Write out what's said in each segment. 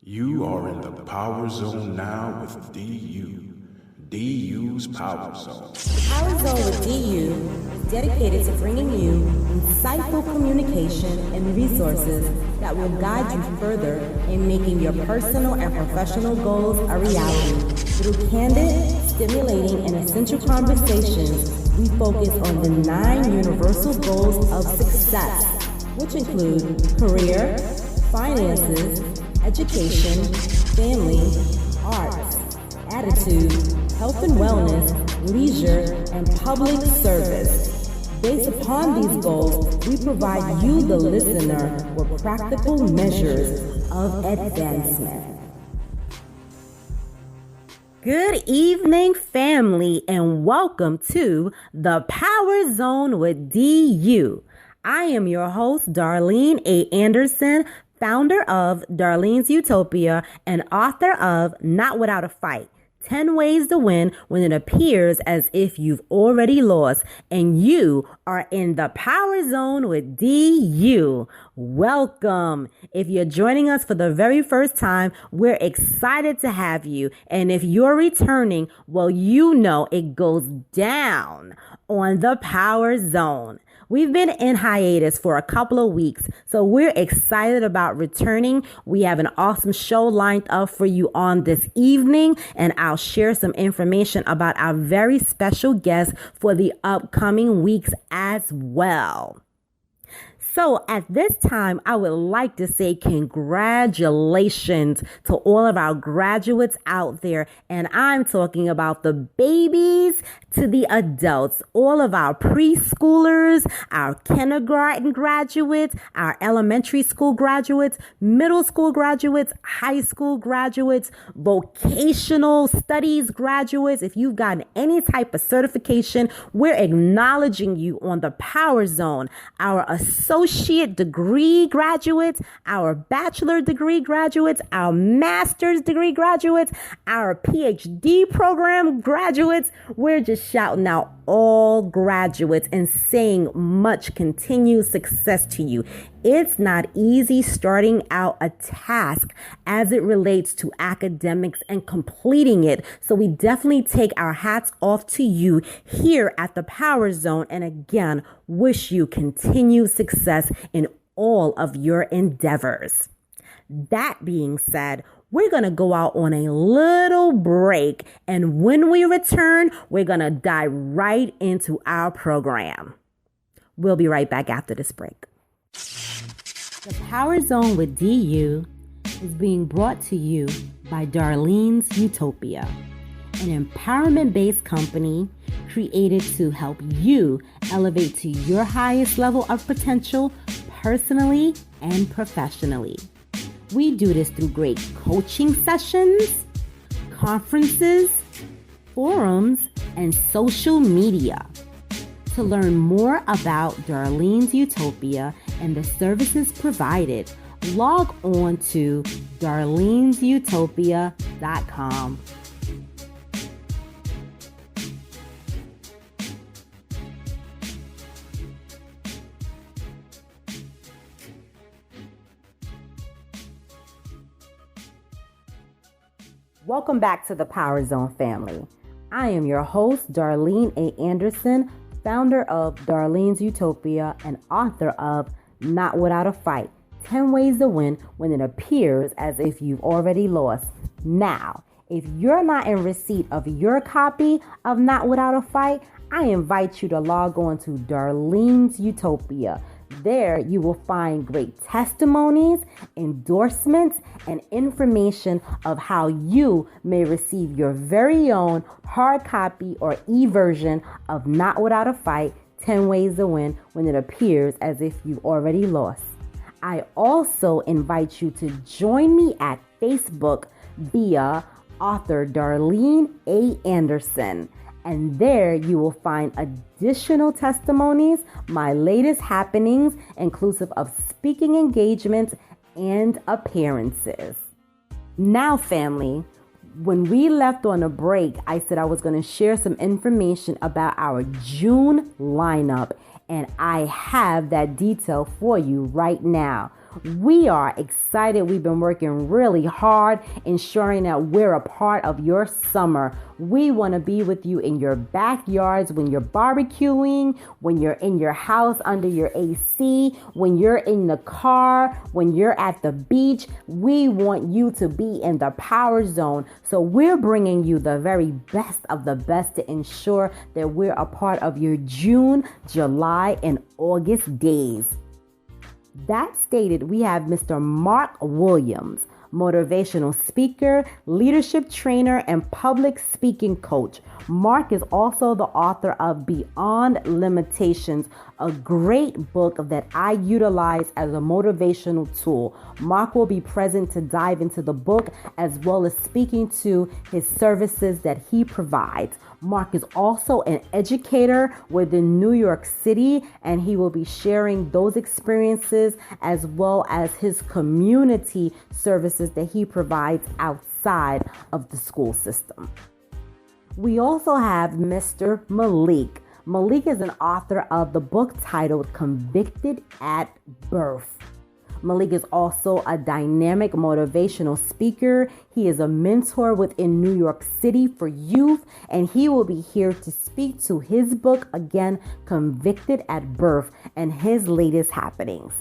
You are in the Power Zone now with DU. DU's Power Zone. Power Zone with DU is dedicated to bringing you insightful communication and resources that will guide you further in making your personal and professional goals a reality. Through candid, stimulating, and essential conversations, we focus on the 9 universal goals of success, which include career, finances, education, family, arts, attitude, health and wellness, leisure, and public service. Based upon these goals, we provide you, the listener, with practical measures of advancement. Good evening, family, and welcome to the Power Zone with DU. I am your host, Darlene A Anderson, founder of Darlene's Utopia and author of Not Without a Fight, 10 Ways to Win When It Appears As If You've Already Lost, and you are in the Power Zone with DU. Welcome. If you're joining us for the very first time, we're excited to have you. And if you're returning, well, you know it goes down on the Power Zone. We've been in hiatus for a couple of weeks, so we're excited about returning. We have an awesome show lined up for you on this evening, and I'll share some information about our very special guest for the upcoming weeks as well. So at this time, I would like to say congratulations to all of our graduates out there. And I'm talking about the babies to the adults, all of our preschoolers, our kindergarten graduates, our elementary school graduates, middle school graduates, high school graduates, vocational studies graduates. If you've gotten any type of certification, we're acknowledging you on the Power Zone. Our associate degree graduates, our bachelor degree graduates, our master's degree graduates, our PhD program graduates. We're just shouting out all graduates and saying much continued success to you. It's not easy starting out a task as it relates to academics and completing it. So we definitely take our hats off to you here at the Power Zone. And again, wish you continued success in all of your endeavors. That being said, we're going to go out on a little break. And when we return, we're going to dive right into our program. We'll be right back after this break. The Power Zone with DU is being brought to you by Darlene's Utopia, an empowerment-based company created to help you elevate to your highest level of potential personally and professionally. We do this through great coaching sessions, conferences, forums, and social media. To learn more about Darlene's Utopia and the services provided, log on to darlenesutopia.com. Welcome back to the Power Zone family. I am your host, Darlene A Anderson, founder of Darlene's Utopia and author of Not Without a Fight, 10 Ways to Win When It Appears As If You've Already Lost. Now, if you're not in receipt of your copy of Not Without a Fight, I invite you to log on to Darlene's Utopia. There you will find great testimonies, endorsements, and information of how you may receive your very own hard copy or e-version of Not Without a Fight, 10 Ways to Win When It Appears As If You've Already Lost. I also invite you to join me at Facebook via author Darlene A Anderson. And there you will find additional testimonies, my latest happenings, inclusive of speaking engagements and appearances. Now, family, when we left on a break, I said I was going to share some information about our June lineup, and I have that detail for you right now. We are excited. We've been working really hard, ensuring that we're a part of your summer. We want to be with you in your backyards, when you're barbecuing, when you're in your house under your AC, when you're in the car, when you're at the beach. We want you to be in the power zone. So we're bringing you the very best of the best to ensure that we're a part of your June, July, and August days. That stated, we have Mr. Mark Williams, motivational speaker, leadership trainer, and public speaking coach. Mark is also the author of Beyond Limitations, a great book that I utilize as a motivational tool. Mark will be present to dive into the book as well as speaking to his services that he provides. Mark is also an educator within New York City, and he will be sharing those experiences as well as his community services that he provides outside of the school system. We also have Mr. Malik. Malik is an author of the book titled Convicted at Birth. Malik is also a dynamic motivational speaker. He is a mentor within New York City for youth, and he will be here to speak to his book, again, Convicted at Birth, and his latest happenings.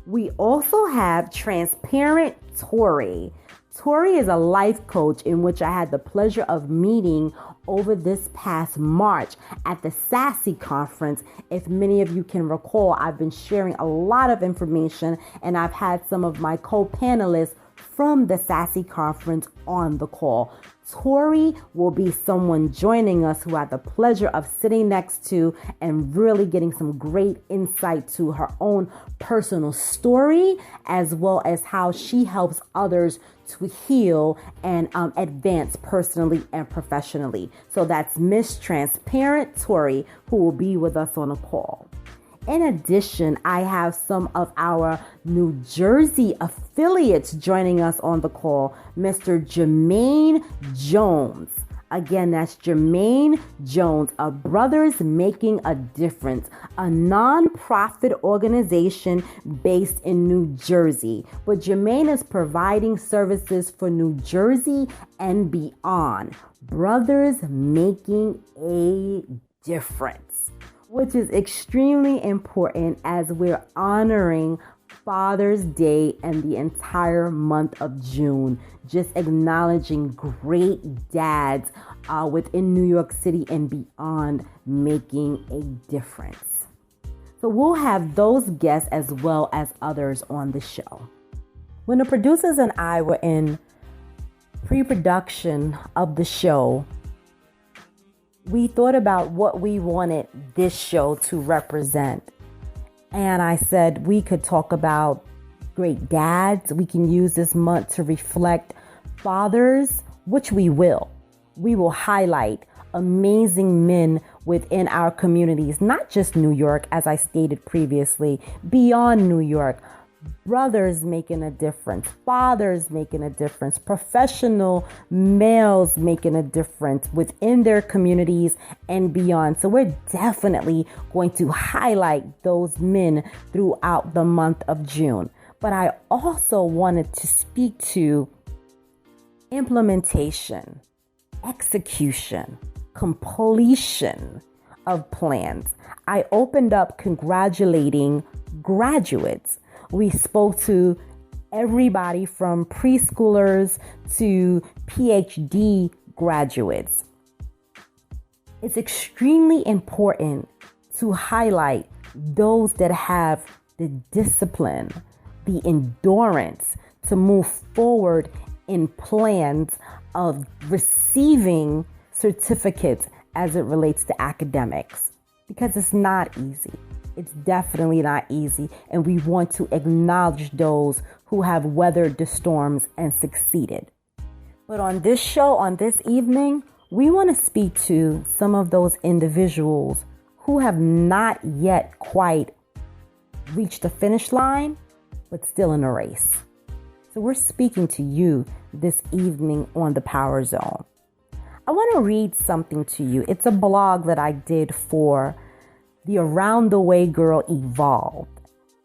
We also have Transparent Tori. Tori is a life coach in which I had the pleasure of meeting over this past March at the SASSY conference. If many of you can recall, I've been sharing a lot of information, and I've had some of my co-panelists from the SASSY conference on the call. Tori will be someone joining us who had the pleasure of sitting next to and really getting some great insight to her own personal story, as well as how she helps others to heal and advance personally and professionally. So that's Miss Transparent Tori, who will be with us on a call. In addition, I have some of our New Jersey affiliates joining us on the call. Mr. Jermaine Jones. Again, that's Jermaine Jones of Brothers Making a Difference, a nonprofit organization based in New Jersey. But Jermaine is providing services for New Jersey and beyond. Brothers Making a Difference, which is extremely important as we're honoring Father's Day and the entire month of June, just acknowledging great dads within New York City and beyond making a difference. So we'll have those guests as well as others on the show. When the producers and I were in pre-production of the show, we thought about what we wanted this show to represent. And I said we could talk about great dads. We can use this month to reflect fathers, which we will. We will highlight amazing men within our communities, not just New York, as I stated previously, beyond New York. Brothers making a difference, fathers making a difference, professional males making a difference within their communities and beyond. So we're definitely going to highlight those men throughout the month of June. But I also wanted to speak to implementation, execution, completion of plans. I opened up congratulating graduates. We spoke to everybody from preschoolers to PhD graduates. It's extremely important to highlight those that have the discipline, the endurance to move forward in plans of receiving certificates as it relates to academics, because it's not easy. It's definitely not easy, and we want to acknowledge those who have weathered the storms and succeeded. But on this show, on this evening, we want to speak to some of those individuals who have not yet quite reached the finish line, but still in a race. So we're speaking to you this evening on the Power Zone. I want to read something to you. It's a blog that I did for the Around the Way Girl Evolved.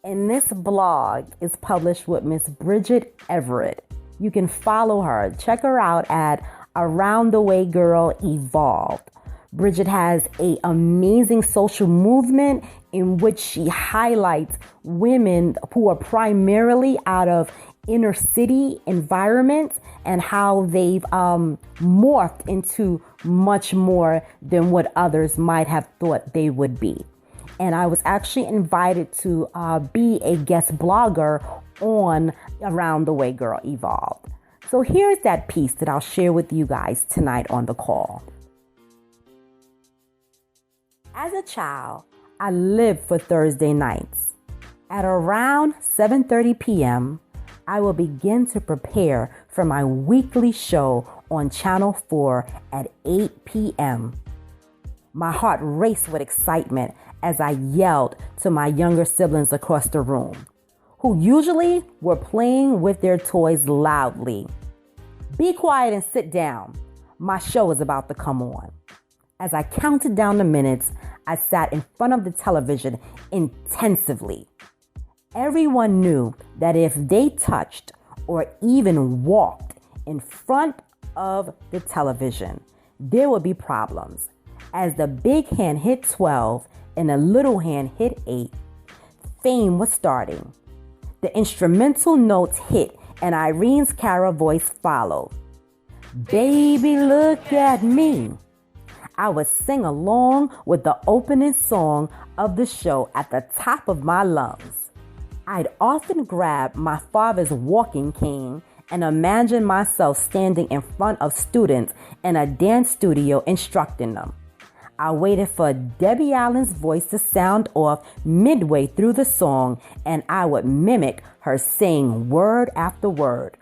And this blog is published with Miss Bridget Everett. You can follow her. Check her out at Around the Way Girl Evolved. Bridget has an amazing social movement in which she highlights women who are primarily out of inner city environments and how they've morphed into much more than what others might have thought they would be. And I was actually invited to be a guest blogger on Around the Way Girl Evolved. So here's that piece that I'll share with you guys tonight on the call. As a child, I lived for Thursday nights. At around 7:30 p.m., I will begin to prepare for my weekly show on Channel 4 at 8 p.m. My heart raced with excitement as I yelled to my younger siblings across the room, who usually were playing with their toys loudly. Be quiet and sit down. My show is about to come on. As I counted down the minutes, I sat in front of the television intensively. Everyone knew that if they touched or even walked in front of the television, there would be problems. As the big hand hit 12 and the little hand hit 8, fame was starting. The instrumental notes hit and Irene's Cara voice followed. Baby, look at me. I would sing along with the opening song of the show at the top of my lungs. I'd often grab my father's walking cane and imagine myself standing in front of students in a dance studio instructing them. I waited for Debbie Allen's voice to sound off midway through the song, and I would mimic her saying word after word.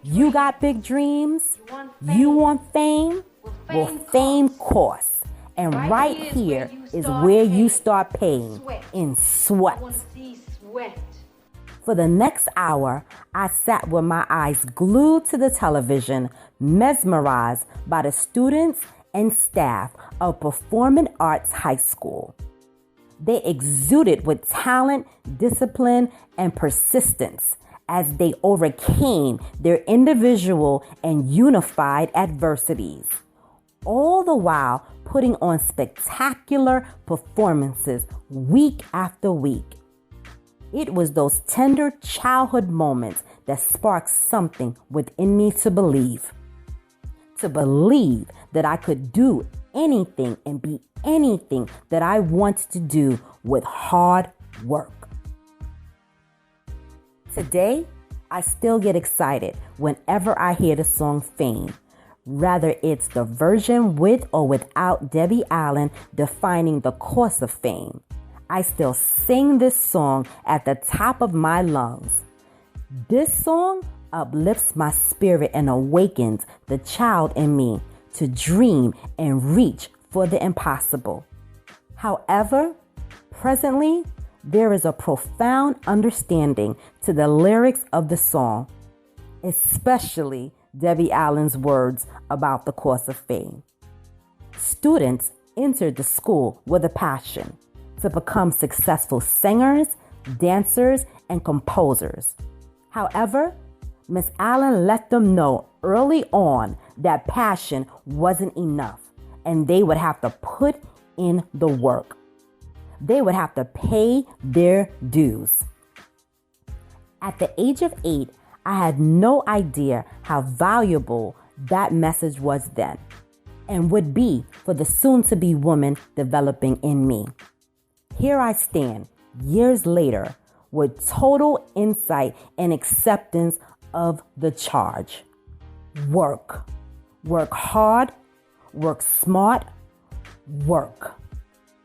You got big dreams? You want fame? Well, fame costs. And right here is where you start paying in sweat. For the next hour, I sat with my eyes glued to the television, mesmerized by the students and staff of Performing Arts High School. They exuded with talent, discipline, and persistence as they overcame their individual and unified adversities, all the while putting on spectacular performances week after week. It was those tender childhood moments that sparked something within me to believe that I could do anything and be anything that I wanted to do with hard work. Today, I still get excited whenever I hear the song Fame. Rather it's the version with or without Debbie Allen defining the course of fame. I still sing this song at the top of my lungs. This song uplifts my spirit and awakens the child in me to dream and reach for the impossible. However, presently, there is a profound understanding to the lyrics of the song, especially Debbie Allen's words about the course of fame. Students entered the school with a passion to become successful singers, dancers, and composers. However, Miss Allen let them know early on that passion wasn't enough, and they would have to put in the work. They would have to pay their dues. At the age of 8, I had no idea how valuable that message was then and would be for the soon-to-be woman developing in me. Here I stand, years later, with total insight and acceptance of the charge. Work. Work hard. Work smart. Work.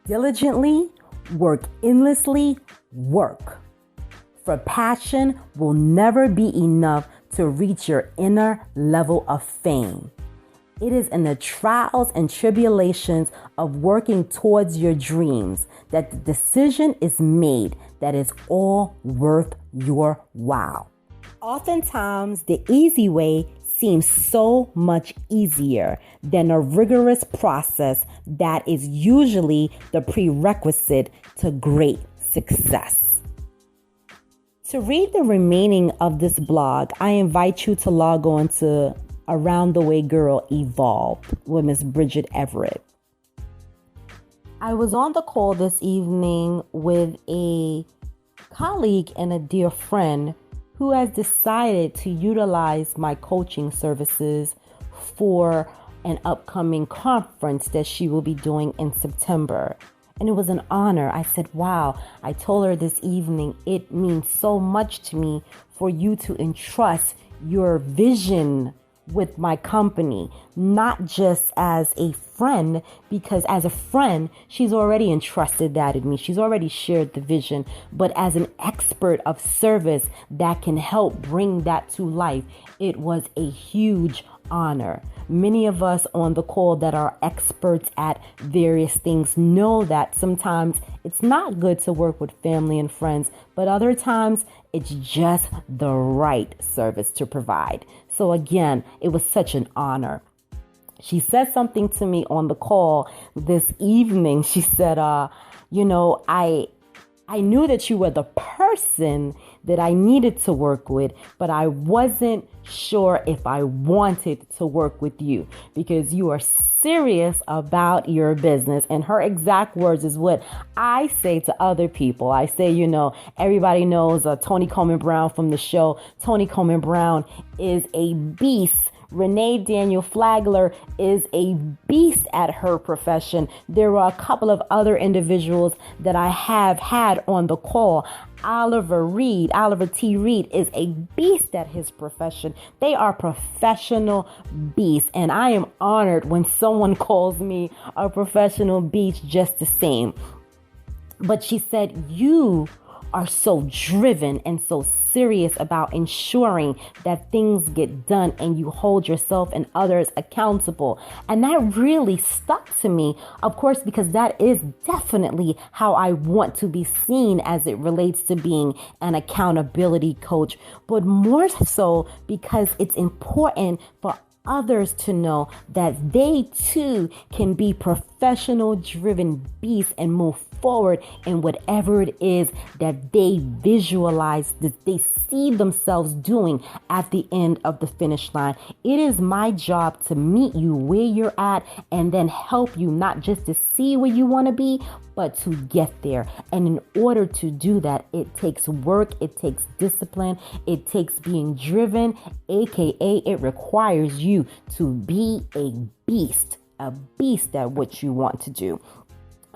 Diligently. Work endlessly. Work. For passion will never be enough to reach your inner level of fame. It is in the trials and tribulations of working towards your dreams that the decision is made that is all worth your while. Oftentimes, the easy way seems so much easier than a rigorous process that is usually the prerequisite to great success. To read the remaining of this blog, I invite you to log on to Around the Way Girl Evolved with Miss Bridget Everett. I was on the call this evening with a colleague and a dear friend who has decided to utilize my coaching services for an upcoming conference that she will be doing in September. And it was an honor. I said, wow, I told her this evening, it means so much to me for you to entrust your vision with my company, not just as a friend, because as a friend, she's already entrusted that in me. She's already shared the vision, but as an expert of service that can help bring that to life, it was a huge honor. Many of us on the call that are experts at various things know that sometimes it's not good to work with family and friends, but other times it's just the right service to provide. So again, it was such an honor. She said something to me on the call this evening. She said, I knew that you were the person that I needed to work with, but I wasn't sure if I wanted to work with you because you are serious about your business. And her exact words is what I say to other people. I say, everybody knows Tony Coleman Brown from the show. Tony Coleman Brown is a beast. Renee Daniel Flagler is a beast at her profession. There are a couple of other individuals that I have had on the call. Oliver T. Reed is a beast at his profession. They are professional beasts. And I am honored when someone calls me a professional beast just the same. But she said, you are so driven and so serious about ensuring that things get done and you hold yourself and others accountable. And that really stuck to me, of course, because that is definitely how I want to be seen as it relates to being an accountability coach, but more so because it's important for others to know that they too can be professional driven beasts and move forward in whatever it is that they visualize, that they see themselves doing at the end of the finish line. It is my job to meet you where you're at and then help you not just to see where you want to be, but to get there. And in order to do that, it takes work, it takes discipline, it takes being driven, aka it requires you to be a beast at what you want to do.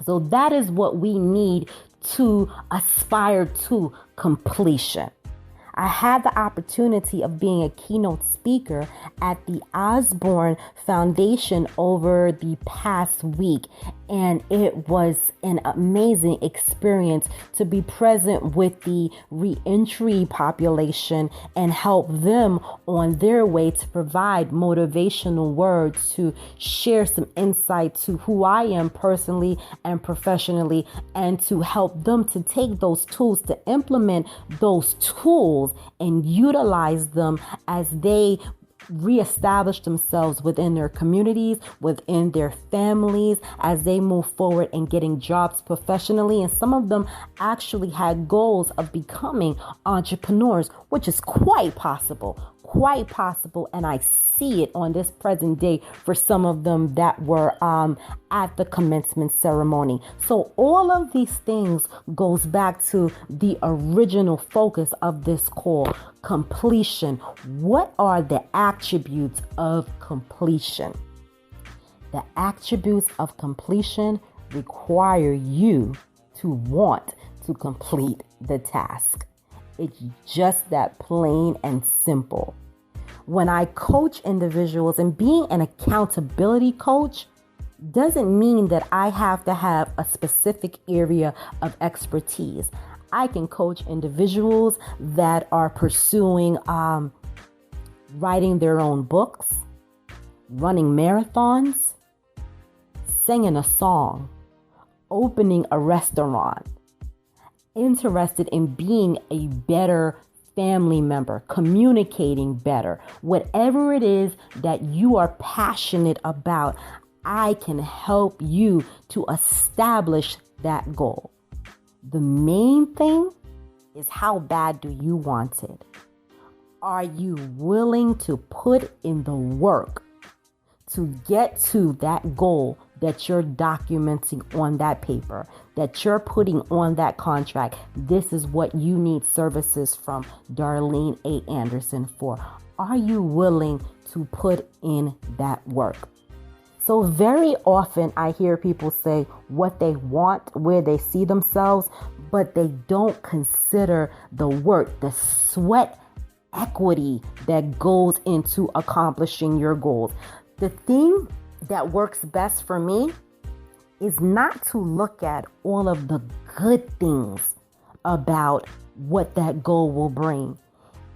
So that is what we need to aspire to completion. I had the opportunity of being a keynote speaker at the Osborne Foundation over the past week, and it was an amazing experience to be present with the reentry population and help them on their way to provide motivational words, to share some insight to who I am personally and professionally, and to help them to take those tools, to implement those tools and utilize them as they reestablish themselves within their communities, within their families, as they move forward and getting jobs professionally. And some of them actually had goals of becoming entrepreneurs, which is quite possible. And I see it on this present day for some of them that were at the commencement ceremony. So all of these things goes back to the original focus of this call, completion. What are the attributes of completion? The attributes of completion require you to want to complete the task. It's just that plain and simple. When I coach individuals, and being an accountability coach doesn't mean that I have to have a specific area of expertise. I can coach individuals that are pursuing writing their own books, running marathons, singing a song, opening a restaurant, interested in being a better family member, communicating better, whatever it is that you are passionate about, I can help you to establish that goal. The main thing is how bad do you want it? Are you willing to put in the work to get to that goal that you're documenting on that paper, that you're putting on that contract? This is what you need services from Darlene A. Anderson for. Are you willing to put in that work? So very often I hear people say what they want, where they see themselves, but they don't consider the work, the sweat equity that goes into accomplishing your goals. The thing that works best for me is not to look at all of the good things about what that goal will bring.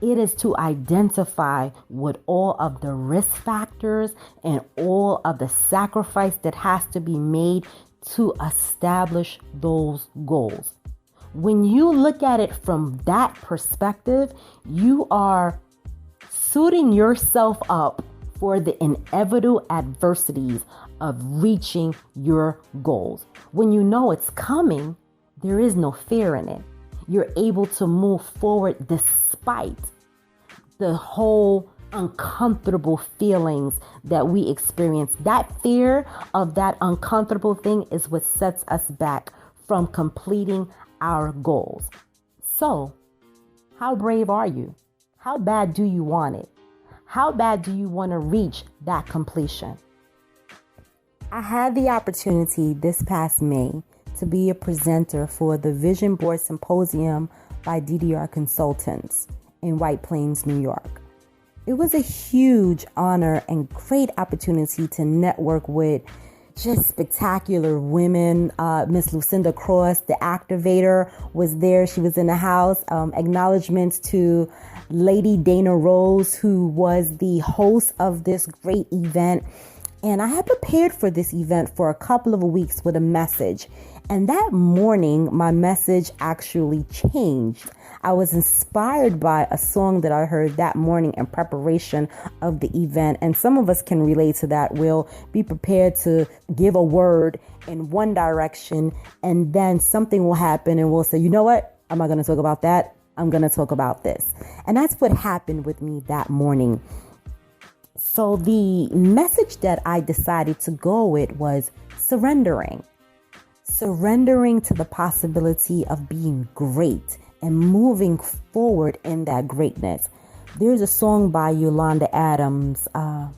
It is to identify what all of the risk factors and all of the sacrifice that has to be made to establish those goals. When you look at it from that perspective, you are suiting yourself up for the inevitable adversities of reaching your goals. When you know it's coming, there is no fear in it. You're able to move forward despite the whole uncomfortable feelings that we experience. That fear of that uncomfortable thing is what sets us back from completing our goals. So, how brave are you? How bad do you want it? How bad do you want to reach that completion? I had the opportunity this past May to be a presenter for the Vision Board Symposium by DDR Consultants in White Plains, New York. It was a huge honor and great opportunity to network with just spectacular women. Miss Lucinda Cross, the activator, was there. She was in the house. Acknowledgements to Lady Dana Rose, who was the host of this great event. And I had prepared for this event for a couple of weeks with a message. And that morning, my message actually changed. I was inspired by a song that I heard that morning in preparation of the event. And some of us can relate to that. We'll be prepared to give a word in one direction, and then something will happen and we'll say, you know what? I'm not going to talk about that. I'm going to talk about this. And that's what happened with me that morning. So the message that I decided to go with was surrendering to the possibility of being great and moving forward in that greatness. There's a song by Yolanda Adams, I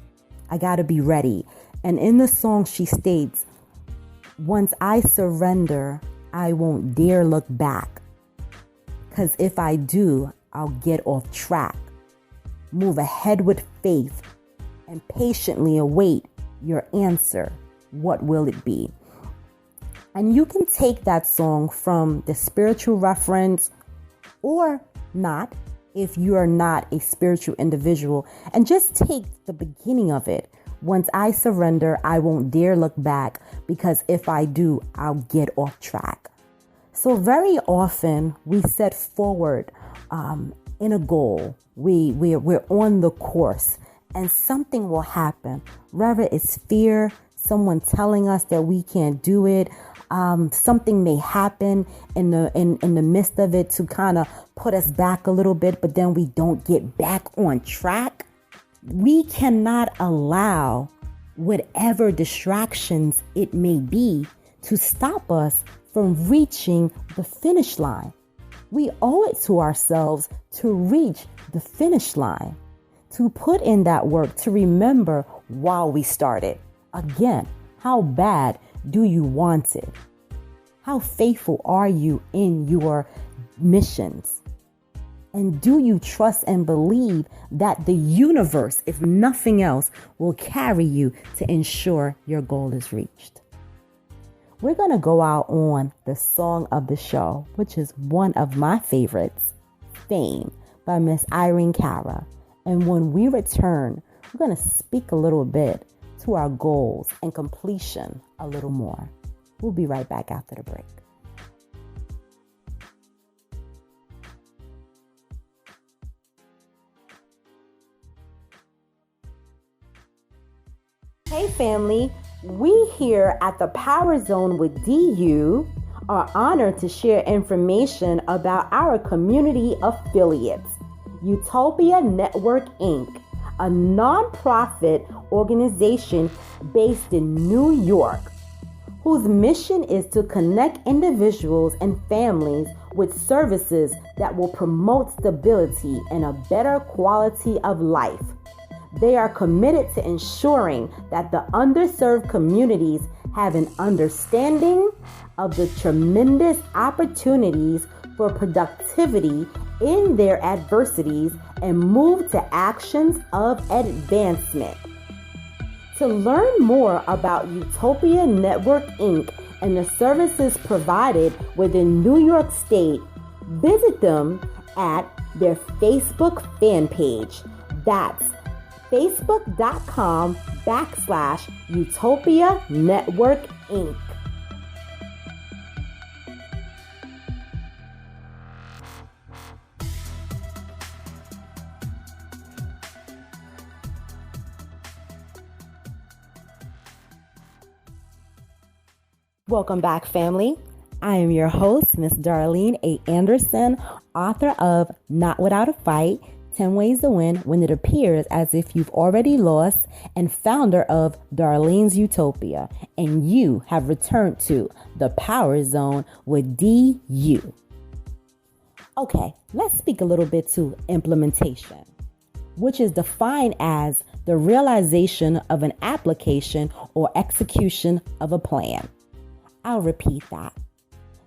Gotta Be Ready. And in the song, she states, once I surrender, I won't dare look back. 'Cause if I do, I'll get off track. Move ahead with faith and patiently await your answer. What will it be? And you can take that song from the spiritual reference or not, if you are not a spiritual individual, and just take the beginning of it. Once I surrender, I won't dare look back, because if I do, I'll get off track. So very often we set forward in a goal. We're on the course, and something will happen. Whether it's fear, someone telling us that we can't do it. Something may happen in the midst of it to kind of put us back a little bit, but then we don't get back on track. We cannot allow whatever distractions it may be to stop us from reaching the finish line. We owe it to ourselves to reach the finish line, to put in that work, to remember while we started. Again, how bad do you want it? How faithful are you in your missions? And do you trust and believe that the universe, if nothing else, will carry you to ensure your goal is reached? We're going to go out on the song of the show, which is one of my favorites, Fame by Miss Irene Cara. And when we return, we're going to speak a little bit to our goals and completion a little more. We'll be right back after the break. Hey family, we here at the Power Zone with DU are honored to share information about our community affiliates, Utopia Network, Inc., a nonprofit organization based in New York, whose mission is to connect individuals and families with services that will promote stability and a better quality of life. They are committed to ensuring that the underserved communities have an understanding of the tremendous opportunities for productivity in their adversities and move to actions of advancement. To learn more about Utopia Network, Inc. and the services provided within New York State, visit them at their Facebook fan page. That's facebook.com/Utopia Network, Inc. Welcome back, family. I am your host, Miss Darlene A Anderson, author of Not Without a Fight, 10 Ways to Win When It Appears As If You've Already Lost, and founder of Darlene's Utopia. And you have returned to the Power Zone with DU. Okay, let's speak a little bit to implementation, which is defined as the realization of an application or execution of a plan. I'll repeat that.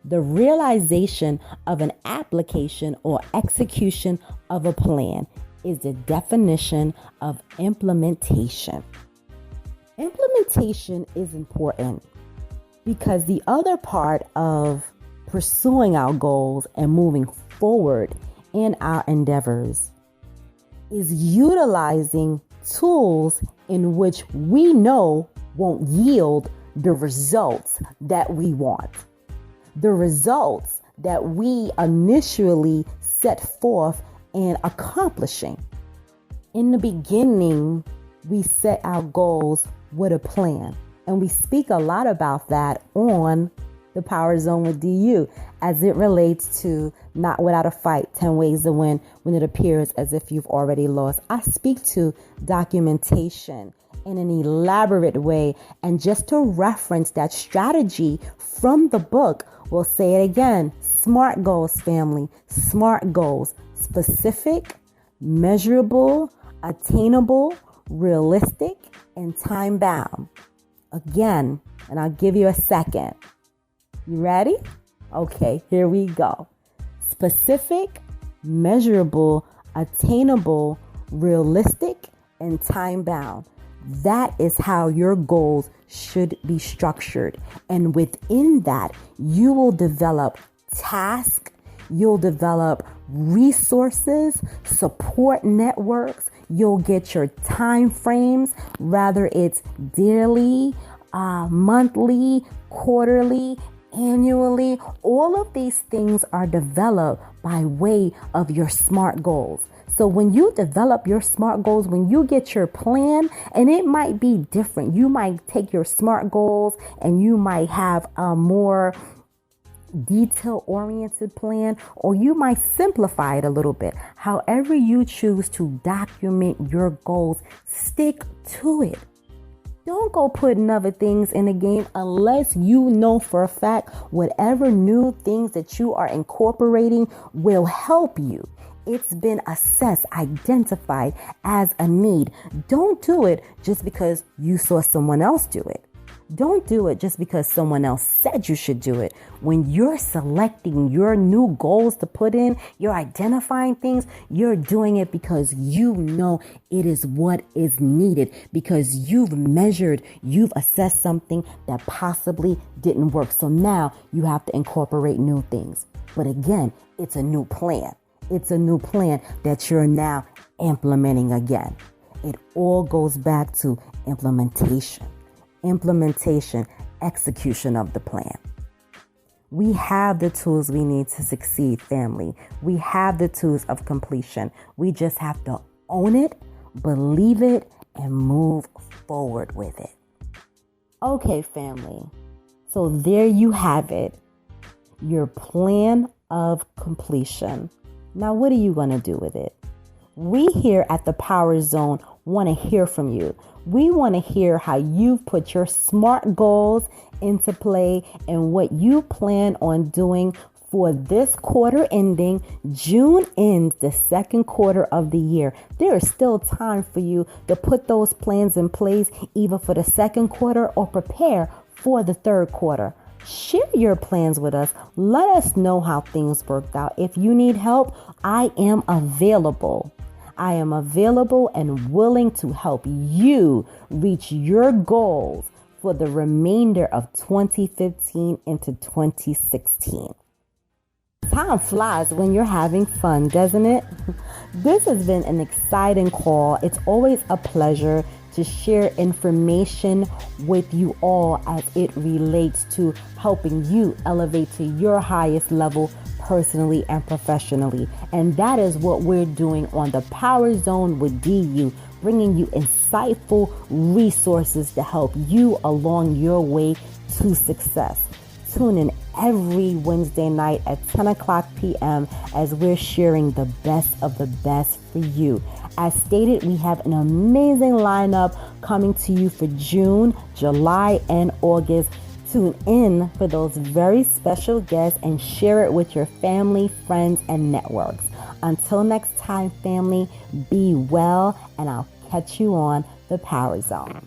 The realization of an application or execution of a plan is the definition of implementation. Implementation is important because the other part of pursuing our goals and moving forward in our endeavors is utilizing tools in which we know won't yield the results that we want. The results that we initially set forth in accomplishing. In the beginning, we set our goals with a plan, and we speak a lot about that on the Power Zone with DU as it relates to Not Without a Fight, 10 Ways to Win When It Appears As If You've Already Lost. I speak to documentation in an elaborate way, and just to reference that strategy from the book, we'll say it again. SMART goals, family. SMART goals. Specific, measurable, attainable, realistic, and time bound. Again, and I'll give you a second. You ready? Okay, here we go. Specific, measurable, attainable, realistic, and time bound. That is how your goals should be structured. And within that, you will develop tasks, you'll develop resources, support networks, you'll get your time frames, whether it's daily, monthly, quarterly, annually. All of these things are developed by way of your SMART goals. So when you develop your SMART goals, when you get your plan, and it might be different. You might take your SMART goals and you might have a more detail-oriented plan, or you might simplify it a little bit. However you choose to document your goals, stick to it. Don't go putting other things in the game unless you know for a fact whatever new things that you are incorporating will help you. It's been assessed, identified as a need. Don't do it just because you saw someone else do it. Don't do it just because someone else said you should do it. When you're selecting your new goals to put in, you're identifying things, you're doing it because you know it is what is needed, because you've measured, you've assessed something that possibly didn't work. So now you have to incorporate new things. But again, it's a new plan. It's a new plan that you're now implementing again. It all goes back to implementation. Implementation, execution of the plan. We have the tools we need to succeed, family. We have the tools of completion. We just have to own it, believe it, and move forward with it. Okay, family. So there you have it. your plan of completion. Now, what are you going to do with it? We here at the Power Zone want to hear from you. We want to hear how you've put your SMART goals into play and what you plan on doing for this quarter ending. June ends the second quarter of the year. There is still time for you to put those plans in place, either for the second quarter or prepare for the third quarter. Share your plans with us. Let us know how things worked out. If you need help, I am available. I am available and willing to help you reach your goals for the remainder of 2015 into 2016. Time flies when you're having fun, doesn't it? This has been an exciting call. It's always a pleasure to share information with you all as it relates to helping you elevate to your highest level personally and professionally. And that is what we're doing on the Power Zone with DU, bringing you insightful resources to help you along your way to success. Tune in every Wednesday night at 10 o'clock p.m. as we're sharing the best of the best for you. As stated, we have an amazing lineup coming to you for June, July, and August. Tune in for those very special guests and share it with your family, friends, and networks. Until next time, family, be well, and I'll catch you on the Power Zone.